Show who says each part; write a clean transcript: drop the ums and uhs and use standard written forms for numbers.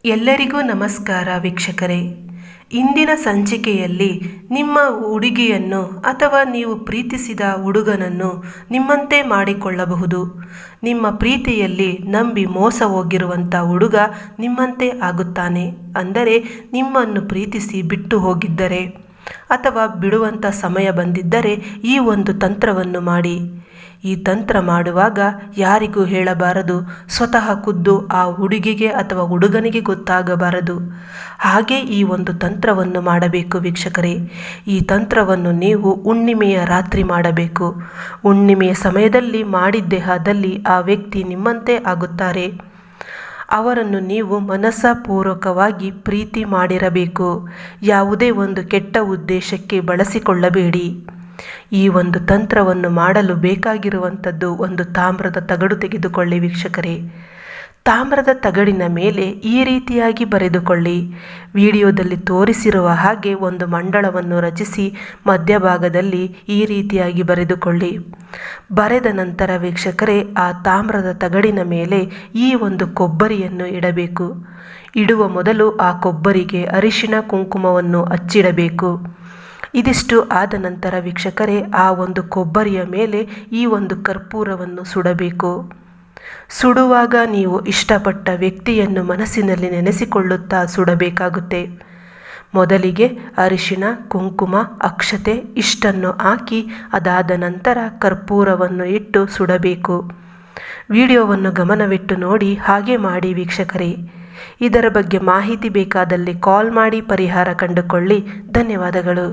Speaker 1: ಎಲ್ಲರಿಗೂ ನಮಸ್ಕಾರ ವೀಕ್ಷಕರೇ. ಇಂದಿನ ಸಂಚಿಕೆಯಲ್ಲಿ ನಿಮ್ಮ ಹುಡುಗಿಯನ್ನು ಅಥವಾ ನೀವು ಪ್ರೀತಿಸಿದ ಹುಡುಗನನ್ನು ನಿಮ್ಮಂತೆ ಮಾಡಿಕೊಳ್ಳಬಹುದು. ನಿಮ್ಮ ಪ್ರೀತಿಯಲ್ಲಿ ನಂಬಿ ಮೋಸ ಹೋಗಿರುವಂಥ ಹುಡುಗ ನಿಮ್ಮಂತೆ ಆಗುತ್ತಾನೆ. ಅಂದರೆ ನಿಮ್ಮನ್ನು ಪ್ರೀತಿಸಿ ಬಿಟ್ಟು ಹೋಗಿದ್ದರೆ ಅಥವಾ ಬಿಡುವಂಥ ಸಮಯ ಬಂದಿದ್ದರೆ ಈ ಒಂದು ತಂತ್ರವನ್ನು ಮಾಡಿ. ಈ ತಂತ್ರ ಮಾಡುವಾಗ ಯಾರಿಗೂ ಹೇಳಬಾರದು. ಸ್ವತಃ ಖುದ್ದು ಆ ಹುಡುಗಿಗೆ ಅಥವಾ ಹುಡುಗನಿಗೆ ಗೊತ್ತಾಗಬಾರದು. ಹಾಗೆ ಈ ಒಂದು ತಂತ್ರವನ್ನು ಮಾಡಬೇಕು ವೀಕ್ಷಕರೇ. ಈ ತಂತ್ರವನ್ನು ನೀವು ಹುಣ್ಣಿಮೆಯ ರಾತ್ರಿ ಮಾಡಬೇಕು. ಹುಣ್ಣಿಮೆಯ ಸಮಯದಲ್ಲಿ ಮಾಡಿದ್ದೇ ಆದಲ್ಲಿ ಆ ವ್ಯಕ್ತಿ ನಿಮ್ಮಂತೆ ಆಗುತ್ತಾರೆ. ಅವರನ್ನು ನೀವು ಮನಸ್ಪೂರ್ವಕವಾಗಿ ಪ್ರೀತಿ ಮಾಡಿರಬೇಕು. ಯಾವುದೇ ಒಂದು ಕೆಟ್ಟ ಉದ್ದೇಶಕ್ಕೆ ಬಳಸಿಕೊಳ್ಳಬೇಡಿ. ಈ ಒಂದು ತಂತ್ರವನ್ನು ಮಾಡಲು ಬೇಕಾಗಿರುವಂಥದ್ದು ಒಂದು ತಾಮ್ರದ ತಗಡು ತೆಗೆದುಕೊಳ್ಳಿ ವೀಕ್ಷಕರೇ. ತಾಮ್ರದ ತಗಡಿನ ಮೇಲೆ ಈ ರೀತಿಯಾಗಿ ಬರೆದುಕೊಳ್ಳಿ. ವಿಡಿಯೋದಲ್ಲಿ ತೋರಿಸಿರುವ ಹಾಗೆ ಒಂದು ಮಂಡಳವನ್ನು ರಚಿಸಿ ಮಧ್ಯಭಾಗದಲ್ಲಿ ಈ ರೀತಿಯಾಗಿ ಬರೆದುಕೊಳ್ಳಿ. ಬರೆದ ನಂತರ ವೀಕ್ಷಕರೇ, ಆ ತಾಮ್ರದ ತಗಡಿನ ಮೇಲೆ ಈ ಒಂದು ಕೊಬ್ಬರಿಯನ್ನು ಇಡಬೇಕು. ಇಡುವ ಮೊದಲು ಆ ಕೊಬ್ಬರಿಗೆ ಅರಿಶಿಣ ಕುಂಕುಮವನ್ನು ಹಚ್ಚಿಡಬೇಕು. ಇದಿಷ್ಟು ಆದ ನಂತರ ವೀಕ್ಷಕರೇ, ಆ ಒಂದು ಕೊಬ್ಬರಿಯ ಮೇಲೆ ಈ ಒಂದು ಕರ್ಪೂರವನ್ನು ಸುಡಬೇಕು. ಸುಡುವಾಗ ನೀವು ಇಷ್ಟಪಟ್ಟ ವ್ಯಕ್ತಿಯನ್ನು ಮನಸ್ಸಿನಲ್ಲಿ ನೆನೆಸಿಕೊಳ್ಳುತ್ತಾ ಸುಡಬೇಕಾಗುತ್ತೆ. ಮೊದಲಿಗೆ ಅರಿಶಿಣ, ಕುಂಕುಮ, ಅಕ್ಷತೆ ಇಷ್ಟನ್ನು ಹಾಕಿ ಅದಾದ ನಂತರ ಕರ್ಪೂರವನ್ನು ಇಟ್ಟು ಸುಡಬೇಕು. ವಿಡಿಯೋವನ್ನು ಗಮನವಿಟ್ಟು ನೋಡಿ, ಹಾಗೆ ಮಾಡಿ ವೀಕ್ಷಕರೇ. ಇದರ ಬಗ್ಗೆ ಮಾಹಿತಿ ಬೇಕಾದಲ್ಲಿ ಕಾಲ್ ಮಾಡಿ ಪರಿಹಾರ ಕಂಡುಕೊಳ್ಳಿ. ಧನ್ಯವಾದಗಳು.